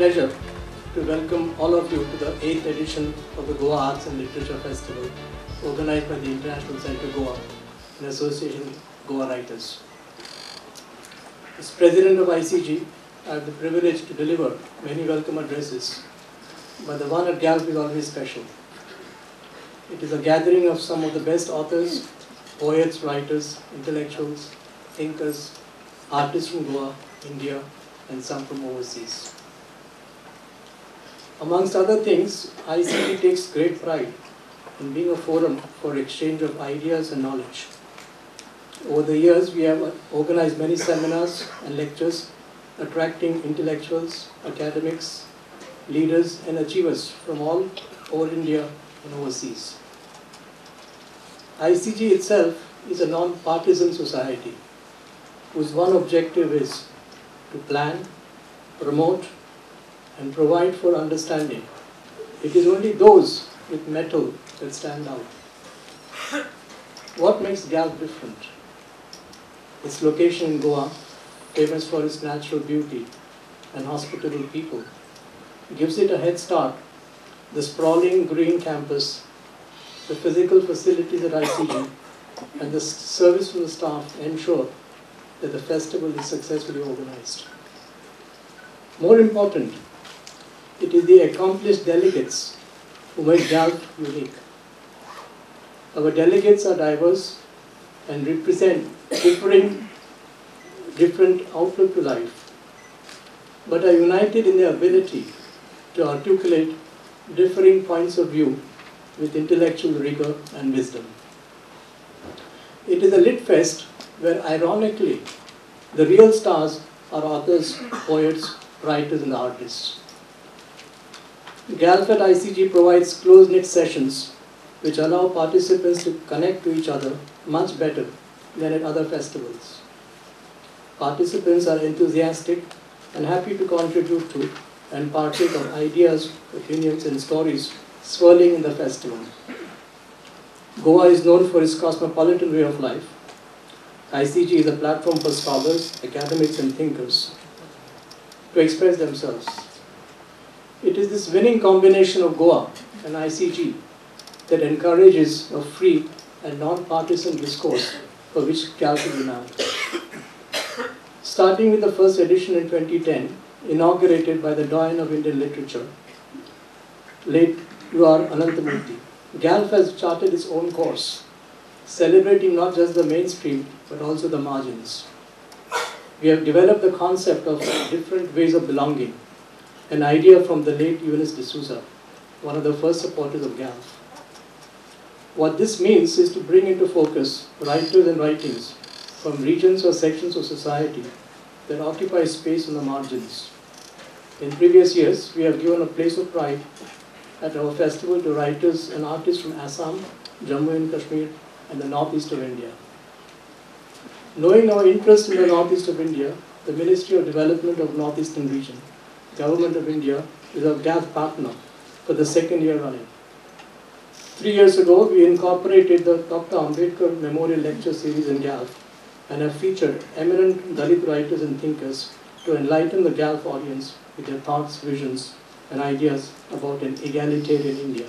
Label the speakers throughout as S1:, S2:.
S1: pleasure to welcome all of you to the 8th edition of the Goa Arts and Literature Festival, organized by the International Center Goa in association with Goa Writers. As President of ICG, I have the privilege to deliver many welcome addresses, but the one at GALF is always special. It is a gathering of some of the best authors, poets, writers, intellectuals, thinkers, artists from Goa, India, and some from overseas. Amongst other things, ICG takes great pride in being a forum for exchange of ideas and knowledge. Over the years, we have organized many seminars and lectures attracting intellectuals, academics, leaders, and achievers from all over India and overseas. ICG itself is a non-partisan society whose one objective is to plan, promote, and provide for understanding. It is only those with mettle that stand out. What makes GALF different? Its location in Goa, famous for its natural beauty and hospitable people, gives it a head start. The sprawling green campus, the physical facilities at ICG, and the service from the staff ensure that the festival is successfully organized. More important, it is the accomplished delegates who make GALF unique. Our delegates are diverse and represent different outlook to life, but are united in their ability to articulate differing points of view with intellectual rigor and wisdom. It is a lit fest where, ironically, the real stars are authors, poets, writers, and artists. GALF at ICG provides close-knit sessions which allow participants to connect to each other much better than at other festivals. Participants are enthusiastic and happy to contribute to and partake of ideas, opinions, and stories swirling in the festival. Goa is known for its cosmopolitan way of life. ICG is a platform for scholars, academics, and thinkers to express themselves. It is this winning combination of Goa and ICG that encourages a free and non-partisan discourse for which GALF is renowned. Starting with the first edition in 2010, inaugurated by the Doyen of Indian Literature, late U.R. Ananthamurthy, GALF has charted its own course, celebrating not just the mainstream, but also the margins. We have developed the concept of different ways of belonging, an idea from the late Eunice D'Souza, one of the first supporters of GALF. What this means is to bring into focus writers and writings from regions or sections of society that occupy space on the margins. In previous years, we have given a place of pride at our festival to writers and artists from Assam, Jammu and Kashmir, and the northeast of India. Knowing our interest in the northeast of India, the Ministry of Development of Northeastern Region, Government of India, is our GALF partner for the second year running. 3 years ago, we incorporated the Dr. Ambedkar Memorial Lecture Series in GALF and have featured eminent Dalit writers and thinkers to enlighten the GALF audience with their thoughts, visions, and ideas about an egalitarian India.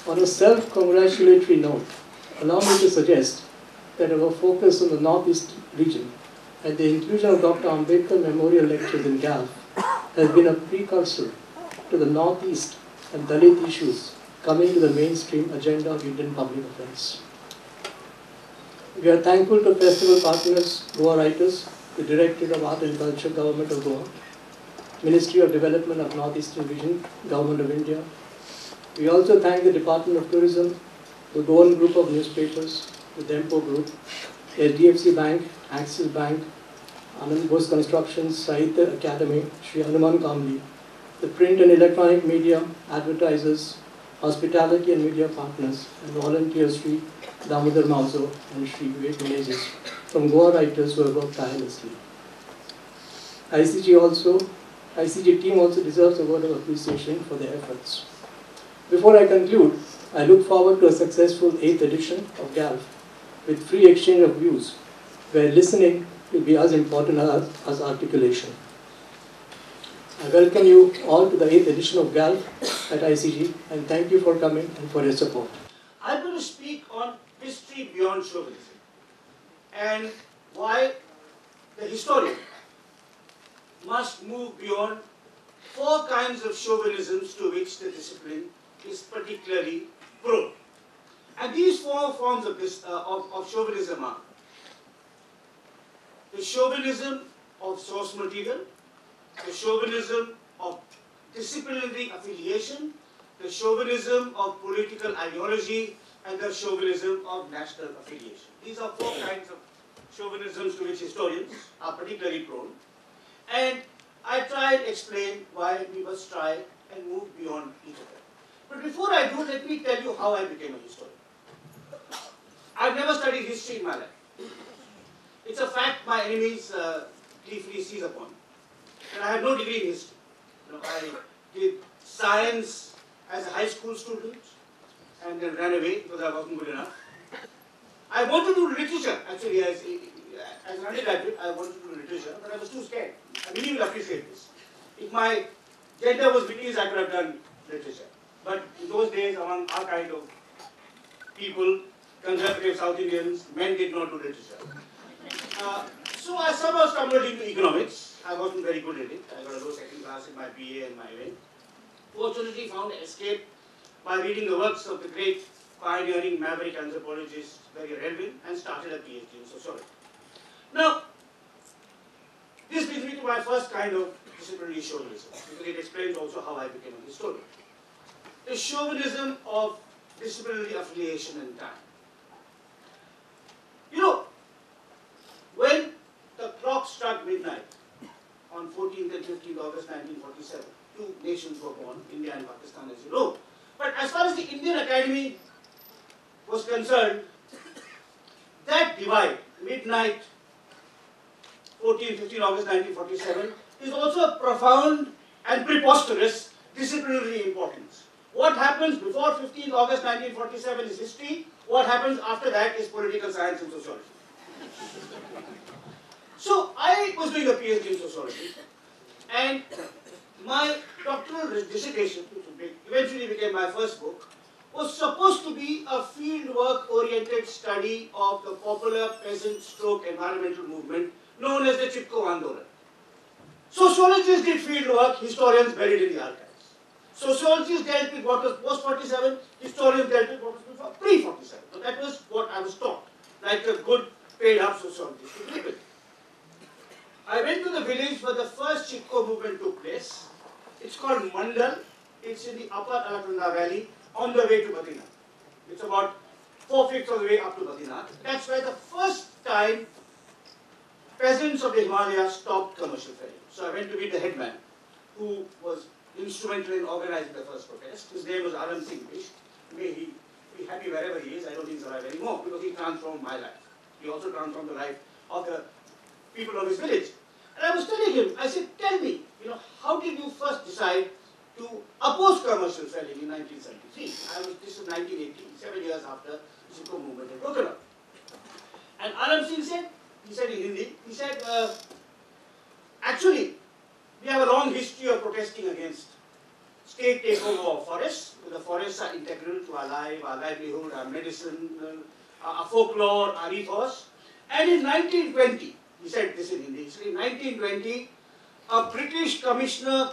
S1: On a self-congratulatory note, allow me to suggest that our focus on the Northeast region and the inclusion of Dr. Ambedkar Memorial Lectures in GALF has been a precursor to the Northeast and Dalit issues coming to the mainstream agenda of Indian public affairs. We are thankful to festival partners, Goa Writers, the Directorate of Art and Culture, Government of Goa, Ministry of Development of Northeastern Region, Government of India. We also thank the Department of Tourism, the Goan Group of Newspapers, the Dempo Group, HDFC Bank, Axis Bank, Anand Bose Constructions, Sahitya Academy, Sri Hanuman Kamli, the print and electronic media, advertisers, hospitality and media partners, and volunteers Sri Damodar Mauzo and Sri Vivek Menezes from Goa Writers who have worked tirelessly. ICG team also deserves a word of appreciation for their efforts. Before I conclude, I look forward to a successful 8th edition of GALF with free exchange of views, where listening will be as important as articulation. I welcome you all to the 8th edition of GALF at ICG, and thank you for coming and for your support.
S2: I'm going to speak on history beyond chauvinism and why the historian must move beyond 4 kinds of chauvinisms to which the discipline is particularly prone. And these 4 forms of chauvinism are the chauvinism of source material, the chauvinism of disciplinary affiliation, the chauvinism of political ideology, and the chauvinism of national affiliation. These are 4 kinds of chauvinisms to which historians are particularly prone. And I try and explain why we must try and move beyond each of them. But before I do, let me tell you how I became a historian. I've never studied history in my life. It's a fact my enemies gleefully seize upon. And I have no degree in history. I did science as a high school student and then ran away because I wasn't good enough. I wanted to do literature, actually, as an undergraduate, I wanted to do literature, but I was too scared. I mean, you will appreciate this. If my gender was British, I could have done literature. But in those days, among our kind of people, conservative South Indians, men did not do literature. So I somehow stumbled into economics. I wasn't very good at it. I got a low second class in my BA and my MA. Fortunately, found escape by reading the works of the great pioneering maverick anthropologist Barry Relvin and started a PhD in sociology. Now, this brings me to my first kind of disciplinary chauvinism, because it explains also how I became a historian. The chauvinism of disciplinary affiliation and time. You know, when the clock struck midnight on 14th and 15th August 1947, 2 nations were born, India and Pakistan, as you know. But as far as the Indian Academy was concerned, that divide, midnight, 14th, 15th August 1947, is also a profound and preposterous disciplinary importance. What happens before 15th August 1947 is history. What happens after that is political science and sociology. So I was doing a PhD in sociology, and my doctoral dissertation, which eventually became my first book, was supposed to be a fieldwork-oriented study of the popular peasant stroke environmental movement known as the Chipko Andolan. Sociologists did fieldwork, historians buried in the archives. Sociologists dealt with what was post-47, historians dealt with what was pre-47. So that was what I was taught, like a good paid-up sociologist to do it. I went to the village where the first Chipko movement took place. It's called Mandal. It's in the upper Alaknanda Valley on the way to Badrinath. It's about 4/5 of the way up to Badrinath. That's where the first time peasants of the Himalayas stopped commercial ferrying. So I went to meet the headman, who was instrumental in organizing the first protest. His name was Aram Singh Bish. May he be happy wherever he is. I don't think he's alive anymore, because he transformed my life. He also transformed the life of the people of his village. And I was telling him, I said, tell me, how did you first decide to oppose commercial selling in 1973? This was 1980, 7 years after the Chipko movement had broken up. And Aram Singh said, he said in Hindi, he said, actually, we have a long history of protesting against state takeover of forests. The forests are integral to our life, our livelihood, our medicine, our folklore, our ethos. And in 1920, he said this in Hindi, in 1920, a British commissioner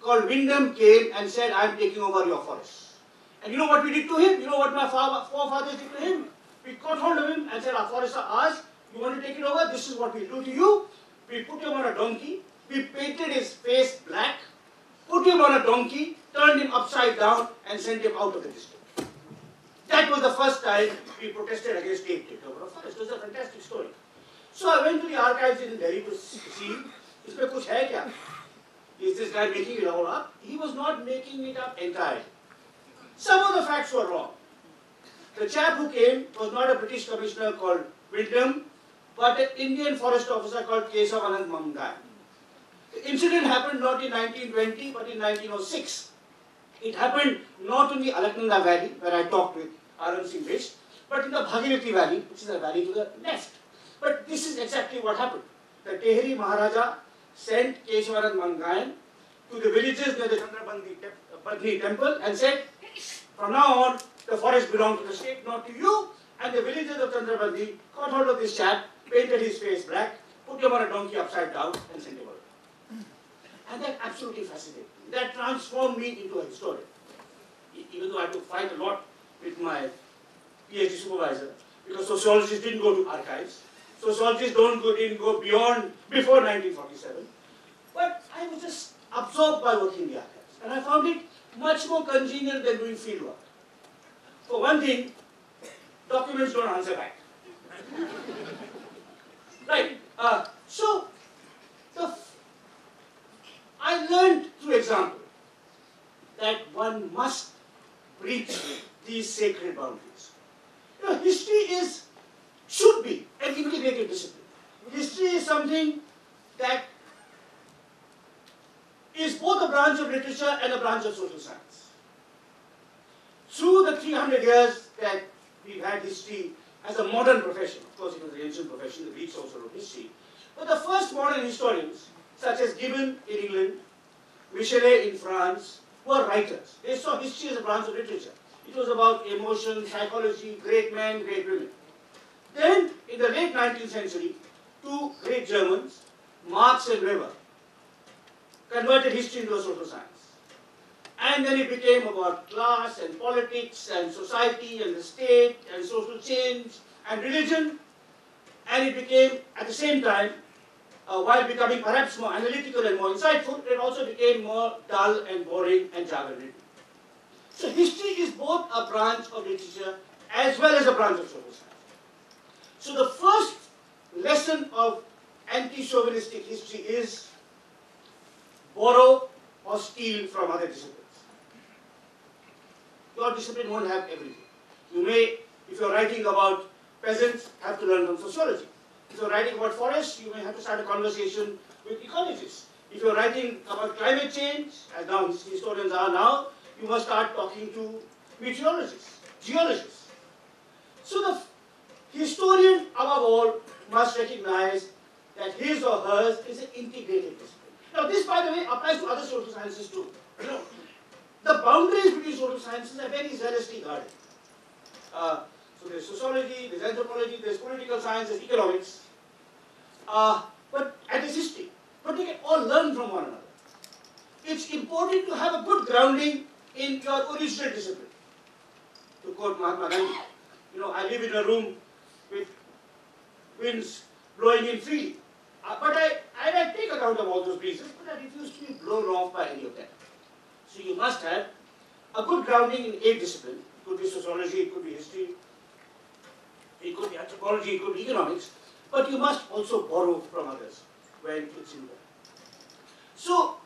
S2: called Wyndham came and said, I am taking over your forests. And you know what we did to him? You know what my forefathers did to him? We caught hold of him and said, our forests are ours. You want to take it over? This is what we do to you. We put him on a donkey. We painted his face black, put him on a donkey, turned him upside down, and sent him out of the district. That was the first time we protested against state takeover of forest. It was a fantastic story. So I went to the archives in Delhi to see, isme kuch hai kya? Is this guy making it all up? He was not making it up entirely. Some of the facts were wrong. The chap who came was not a British commissioner called Wyndham, but an Indian forest officer called Kesav Anand Mangai. The incident happened not in 1920, but in 1906. It happened not in the Alaknanda Valley, where I talked with Aram Singh Bish, but in the Bhagirathi Valley, which is a valley to the left. But this is exactly what happened. the Tehri Maharaja sent Keshavarat Mangayan to the villages near the Chandrabandhi temple and said, from now on, the forest belongs to the state, not to you. And the villagers of Chandrabandhi caught hold of this chap, painted his face black, put him on a donkey upside down, and sent him away. And that absolutely fascinated me. That transformed me into a historian. Even though I had to fight a lot with my PhD supervisor, because sociologists didn't go to archives. Sociologists didn't go beyond, before 1947. But I was just absorbed by working in the archives. And I found it much more congenial than doing field work. For one thing, documents don't answer back. Right. So, I learned through example that one must breach these sacred boundaries. You know, history should be an integrated discipline. History is something that is both a branch of literature and a branch of social science. Through the 300 years that we've had history as a modern profession, of course it was an ancient profession, the Greeks also wrote history, but the first modern historians, such as Gibbon in England, Michelet in France, were writers. They saw history as a branch of literature. It was about emotion, psychology, great men, great women. Then, in the late 19th century, two great Germans, Marx and Weber, converted history into a social science. And then it became about class and politics and society and the state and social change and religion. And it became, at the same time, while becoming perhaps more analytical and more insightful, it also became more dull and boring and jargon-ridden. So history is both a branch of literature as well as a branch of social science. So the first lesson of anti-chauvinistic history is borrow or steal from other disciplines. Your discipline won't have everything. You may, if you're writing about peasants, have to learn from sociology. If you're writing about forests, you may have to start a conversation with ecologists. If you're writing about climate change, as now historians are now, you must start talking to meteorologists, geologists. So the historian, above all, must recognize that his or hers is an integrated discipline. Now this, by the way, applies to other social sciences too. You know, the boundaries between social sciences are very zealously guarded. So there's sociology, there's anthropology, there's political science, there's economics, and there's history. But they can all learn from one another. It's important to have a good grounding in your original discipline. To quote Mahatma Gandhi, you know, I live in a room with winds blowing in freely. But I take account of all those breezes, but I refuse to be blown off by any of them. So you must have a good grounding in a discipline. It could be sociology, it could be history, it could be anthropology, it could be economics, but you must also borrow from others when it's in there. So,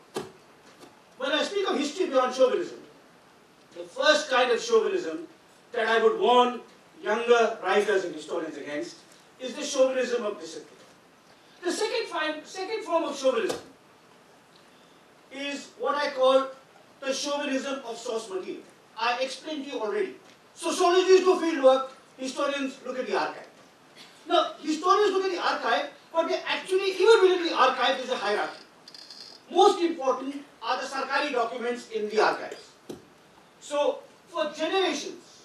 S2: when I speak of history beyond chauvinism, the first kind of chauvinism that I would warn younger writers and historians against is the chauvinism of discipline. The second form of chauvinism is what I call the chauvinism of source material. I explained to you already. Sociologists do field work, historians look at the archive. Now, historians look at the archive, but they actually, even within the archive, there is a hierarchy. Most important are the Sarkari documents in the archives. So, for generations,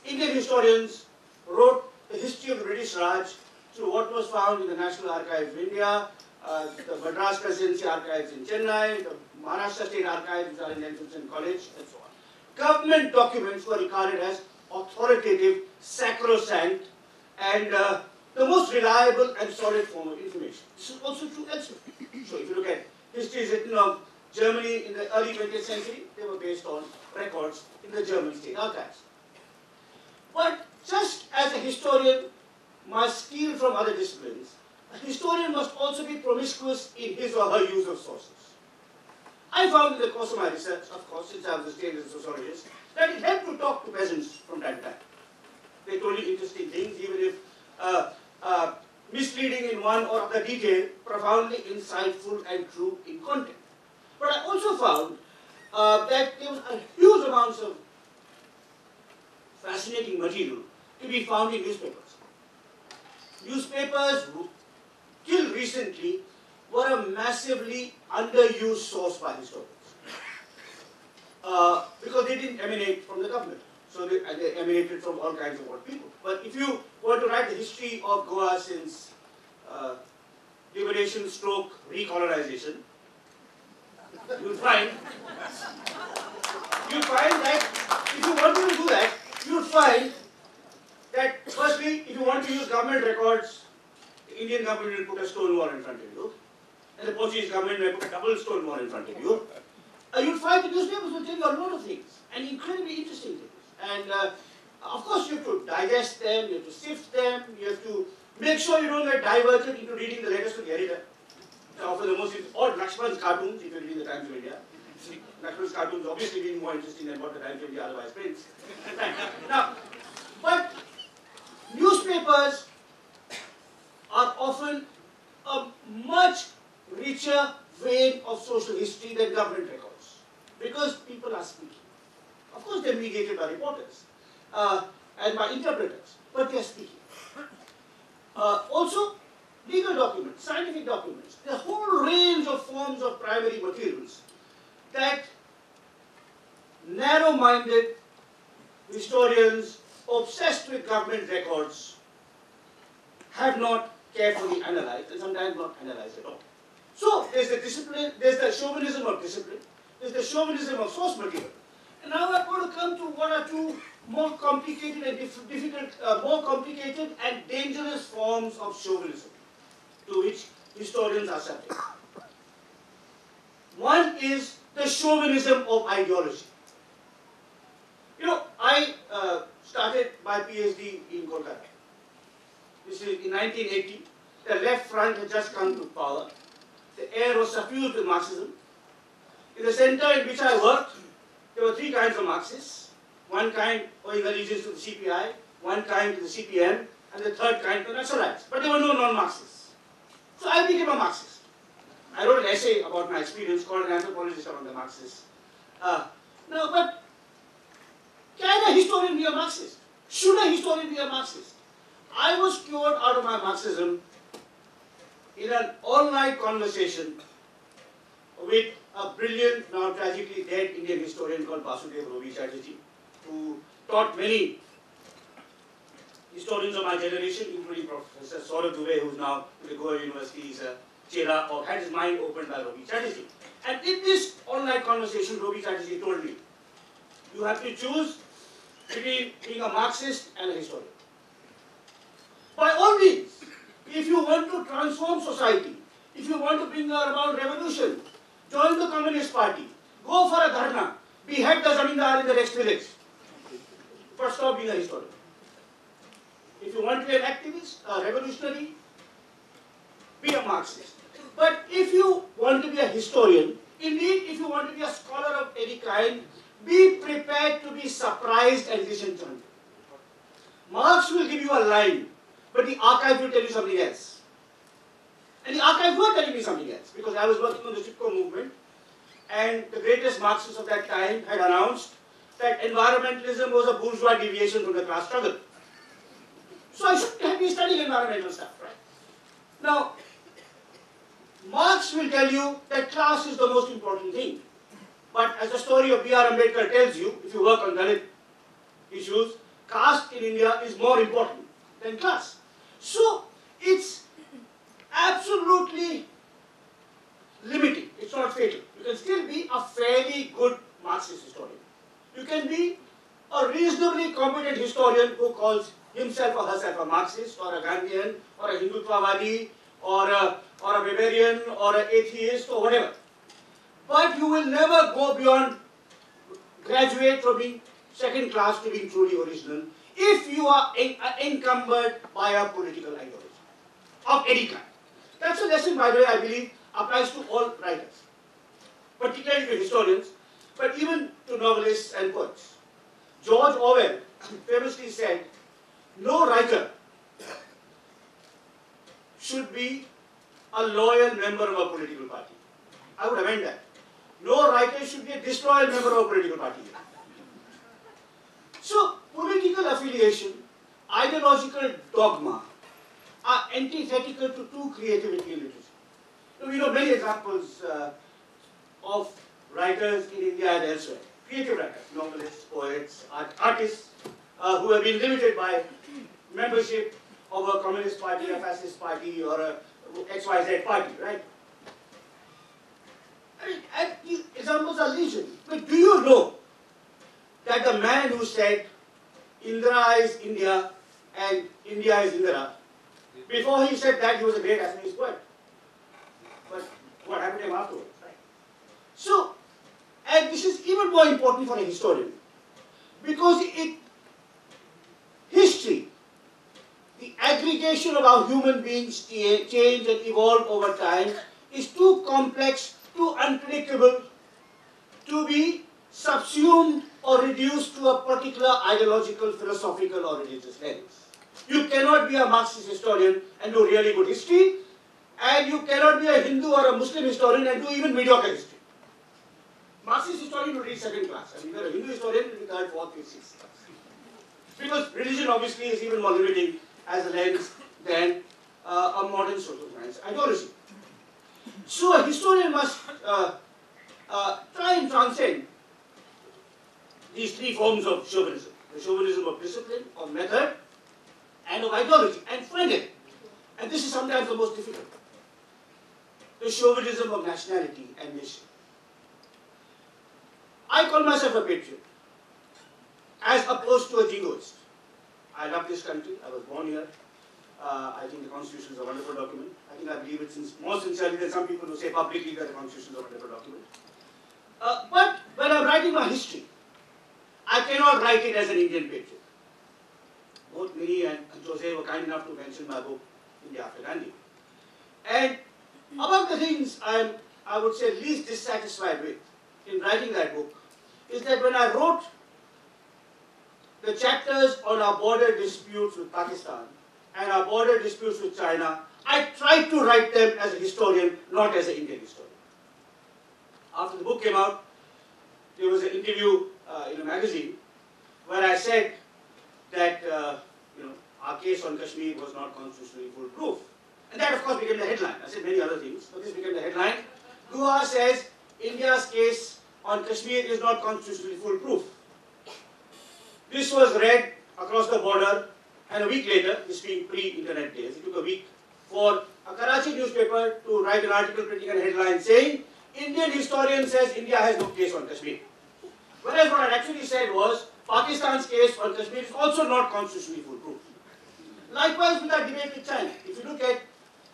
S2: Indian historians wrote the history of the British Raj through what was found in the National Archives of India, the Madras Presidency Archives in Chennai, the Maharashtra State Archives, which are in Dec17 College, and so on. Government documents were regarded as authoritative, sacrosanct, and the most reliable and solid form of information. This is also true elsewhere. So if you look at histories written of Germany in the early 20th century, they were based on records in the German state archives. But just as a historian must steal from other disciplines, a historian must also be promiscuous in his or her use of sources. I found in the course of my research, of course, since I was trained as a sociologist, that it helped to talk to peasants from time to time. They told you interesting things, even if misleading in one or other detail, profoundly insightful and true in content. But I also found that there was a huge amounts of fascinating material to be found in newspapers. Newspapers till recently, were a massively underused source by historians. Because they didn't emanate from the government. So they emanated from all kinds of odd people. But if you were to write the history of Goa since liberation stroke recolonization, you'll find that if you want to do that, you'll find that firstly, if you want to use government records, the Indian government will put a stone wall in front of you, and the Portuguese government will put a double stone wall in front of you. You'll find the newspapers will tell you a lot of things, and incredibly interesting things. And of course, you have to digest them, you have to sift them, you have to make sure you don't get diverted into reading the letters to the editor. For the most odd Lakshman's cartoons, if you're reading the Times of India. Lakshman's cartoons obviously being more interesting than what the Times of India otherwise prints. Now, but newspapers are often a much richer vein of social history than government records, because people are speaking. Of course, they're mediated by reporters and by interpreters, but they're speaking. Also, legal documents, scientific documents, the whole range of forms of primary materials that narrow-minded historians obsessed with government records have not carefully analyzed, and sometimes not analyzed at all. So there's the discipline, there's the chauvinism of discipline, there's the chauvinism of source material. And now I'm going to come to what are two more complicated and more complicated and dangerous forms of chauvinism to which historians are subject. One is the chauvinism of ideology. You know, I started my PhD in Kolkata. This is in 1980. The left front had just come to power. The air was suffused with Marxism. In the center in which I worked, there were three kinds of Marxists. One kind owing allegiance to the CPI, one kind to the CPM, and the third kind to Nationalists. But there were no non-Marxists. So I became a Marxist. I wrote an essay about my experience called An Anthropologist Among the Marxists. Now, but can a historian be a Marxist? Should a historian be a Marxist? I was cured out of my Marxism in an all-night conversation with a brilliant, now tragically dead Indian historian called Vasudev Rovi Chatterjee, who taught many historians of my generation, including Professor Saurabh Dubey, who's now at the Goa University, is a Chera, or had his mind opened by Rovi Chatterjee. And in this all-night conversation, Rovi Chatterjee told me, you have to choose between being a Marxist and a historian. By all means, if you want to transform society, if you want to bring about revolution, join the Communist Party, go for a dharna, behead the zamindar in the next village. But stop being a historian. If you want to be an activist, a revolutionary, be a Marxist. But if you want to be a historian, indeed, if you want to be a scholar of any kind, be prepared to be surprised and disenchanted. Marx will give you a line, but the archive will tell you something else. And the archive were telling me something else, because I was working on the Chipko movement, and the greatest Marxists of that time had announced that environmentalism was a bourgeois deviation from the class struggle. So I shouldn't have been studying environmental stuff, right? Now, Marx will tell you that class is the most important thing. But as the story of B.R. Ambedkar tells you, if you work on Dalit issues, caste in India is more important than class. So it's absolutely limiting. It's not fatal. You can still be a fairly good Marxist historian. You can be a reasonably competent historian who calls himself or herself a Marxist or a Gandhian or a Hindutvavadi or a Weberian or an atheist or whatever. But you will never go beyond, graduate from being second class to being truly original if you are encumbered by a political ideology of any kind. That's a lesson, by the way, I believe applies to all writers, particularly to historians, but even to novelists and poets. George Orwell famously said, no writer should be a loyal member of a political party. I would amend that. No writer should be a disloyal member of a political party. So, political affiliation, ideological dogma, are antithetical to true creativity in literature. We know many examples of writers in India and elsewhere, creative writers, novelists, poets, artists, who have been limited by membership of a communist party, a fascist party, or a XYZ party, right? And these examples are legion. But do you know that the man who said Indira is India and India is Indira, before he said that he was a great Assamese poet? But what happened to him afterwards, right? So, and this is even more important for a historian, because history, the aggregation of how human beings change and evolve over time, is too complex, too unpredictable to be subsumed or reduced to a particular ideological, philosophical, or religious lens. You cannot be a Marxist historian and do really good history, and you cannot be a Hindu or a Muslim historian and do even mediocre history. Marxist historian would read second class, and if you're a Hindu historian, it will be third, fourth, fifth, sixth class. Because religion obviously is even more limiting as a lens than a modern social science ideology. So a historian must try and transcend these three forms of chauvinism: the chauvinism of discipline, of method, and of ideology, and find it. And this is sometimes the most difficult: the chauvinism of nationality and nation. I call myself a patriot, as opposed to a jingoist. I love this country. I was born here. I think the Constitution is a wonderful document. I think I believe it more sincerely than some people who say publicly that the Constitution is a wonderful document. But when I'm writing my history, I cannot write it as an Indian patriot. Both me and Jose were kind enough to mention my book, India After Gandhi. And among the things I would say least dissatisfied with in writing that book is that when I wrote the chapters on our border disputes with Pakistan and our border disputes with China, I tried to write them as a historian, not as an Indian historian. After the book came out, there was an interview in a magazine where I said that our case on Kashmir was not constitutionally foolproof. And that, of course, became the headline. I said many other things, but this became the headline. Guha says India's case on Kashmir is not constitutionally foolproof. This was read across the border, and a week later, this being pre-internet days, it took a week for a Karachi newspaper to write an article printing a headline saying, Indian historian says India has no case on Kashmir. Whereas what I actually said was, Pakistan's case on Kashmir is also not constitutionally foolproof. Likewise with our debate with China. If you look at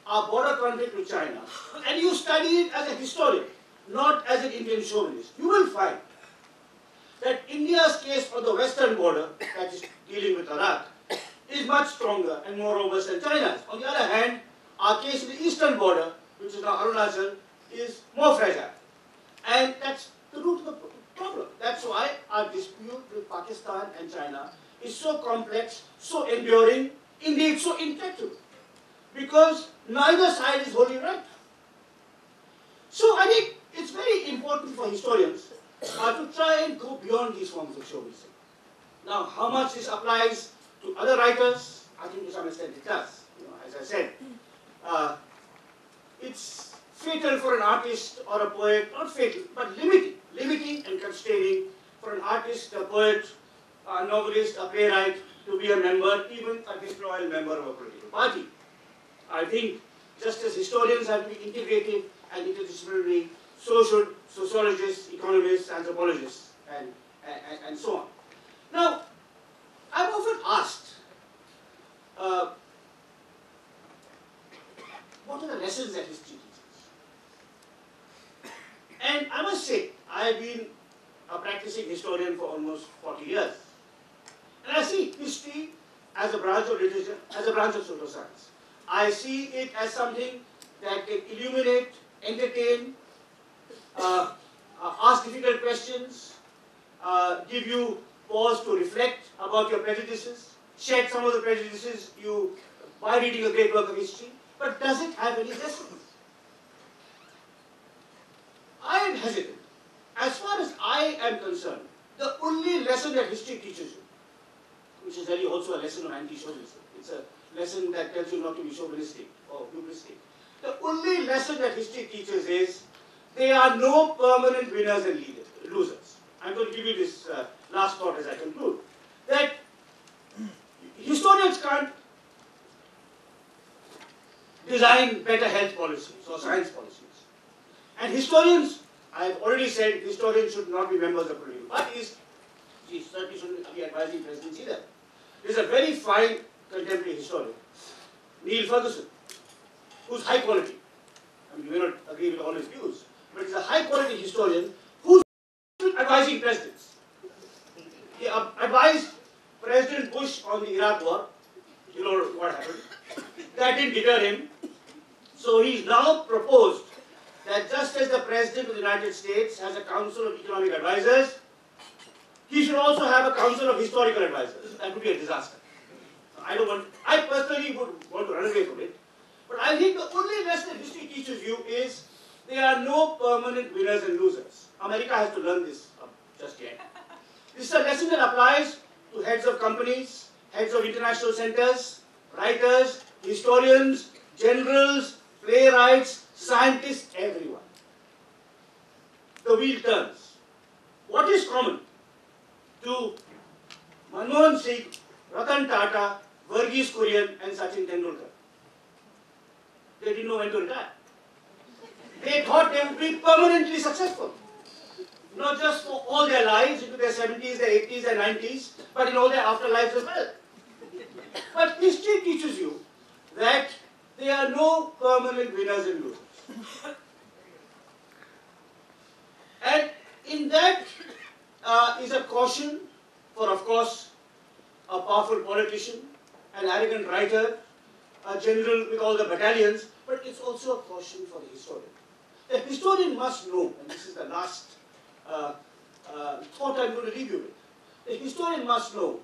S2: our border conflict with China, and you study it as a historian, not as an Indian chauvinist, you will find that India's case on the western border, that is dealing with Iraq, is much stronger and more robust than China's. On the other hand, our case in the eastern border, which is now Arunachal, is more fragile. And that's the root of the problem. That's why our dispute with Pakistan and China is so complex, so enduring, indeed so intractable. Because neither side is wholly right. So I think it's very important for historians to try and go beyond these forms of chauvinism. Now, how much this applies to other writers, I think to some extent it does. As I said, it's fatal for an artist or a poet, not fatal, but limiting and constraining for an artist, a poet, a novelist, a playwright to be a member, even a disloyal member of a political party. I think just as historians have to be integrative and interdisciplinary, so should sociologists, economists, anthropologists, and so on. Now, I'm often asked, what are the lessons that history teaches? And I must say, I have been a practicing historian for almost 40 years. And I see history as a branch of literature, as a branch of social science. I see it as something that can illuminate, entertain, ask difficult questions, give you pause to reflect about your prejudices, shed some of the prejudices you by reading a great work of history, but does it have any lessons? I am hesitant. As far as I am concerned, the only lesson that history teaches you, which is really also a lesson of anti-chauvinism, lesson that tells you not to be chauvinistic or hubristic. The only lesson that history teaches is there are no permanent winners and losers. I'm going to give you this last thought as I conclude. That historians can't design better health policies or science policies. And historians, I've already said, historians should not be members of political parties. She certainly shouldn't be advising presidents either. There's a very fine contemporary historian, Neil Ferguson, who's high quality. I mean, you may not agree with all his views, but he's a high quality historian who's advising presidents. He advised President Bush on the Iraq War. You know what happened. That didn't deter him. So he's now proposed that just as the President of the United States has a Council of Economic Advisors, he should also have a Council of Historical Advisors. That would be a disaster. I personally would want to run away from it. But I think the only lesson history teaches you is there are no permanent winners and losers. America has to learn this just yet. This is a lesson that applies to heads of companies, heads of international centers, writers, historians, generals, playwrights, scientists, everyone. The wheel turns. What is common to Manmohan Singh, Ratan Tata, Verghese Kurian and Sachin Tendulkar? They didn't know when to retire. They thought they would be permanently successful. Not just for all their lives, into their 70s, their 80s, their 90s, but in all their afterlives as well. But history teaches you that there are no permanent winners and losers. And in that is a caution for, of course, a powerful politician, an arrogant writer, a general with all the battalions, but it's also a caution for the historian. The historian must know, and this is the last thought I'm going to leave you with. The historian must know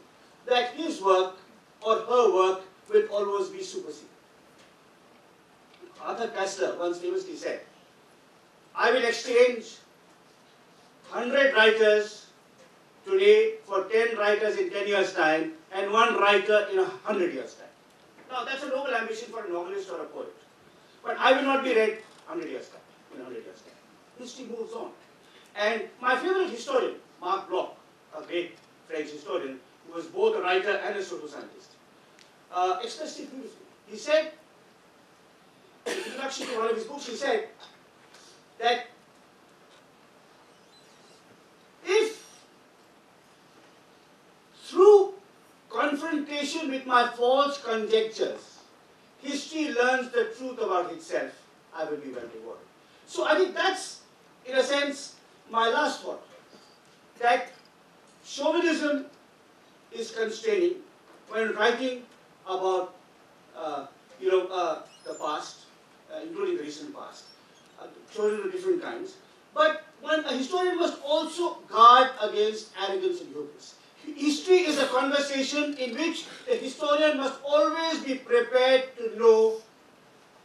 S2: that his work or her work will always be superseded. Arthur Koestler once famously said, I will exchange 100 writers today for 10 writers in 10 years' time and 1 writer in 100 years' time. Now, that's a noble ambition for a novelist or a poet. But I will not be read 100 years' time, in 100 years' time. History moves on. And my favorite historian, Marc Bloch, a great French historian, who was both a writer and a pseudo-scientist, expressed it beautifully. He said, in the introduction to one of his books, he said that if through confrontation with my false conjectures, history learns the truth about itself, I will be well rewarded. So I think that's, in a sense, my last thought, that chauvinism is constraining when writing about the past, including the recent past, chauvinism of different kinds. But a historian must also guard against arrogance and hubris. History is a conversation in which the historian must always be prepared to know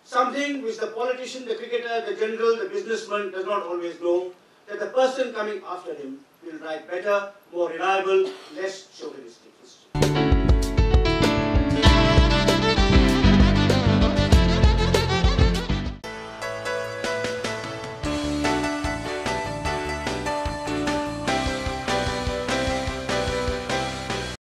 S2: something which the politician, the cricketer, the general, the businessman does not always know, that the person coming after him will write better, more reliable, less chauvinistic history.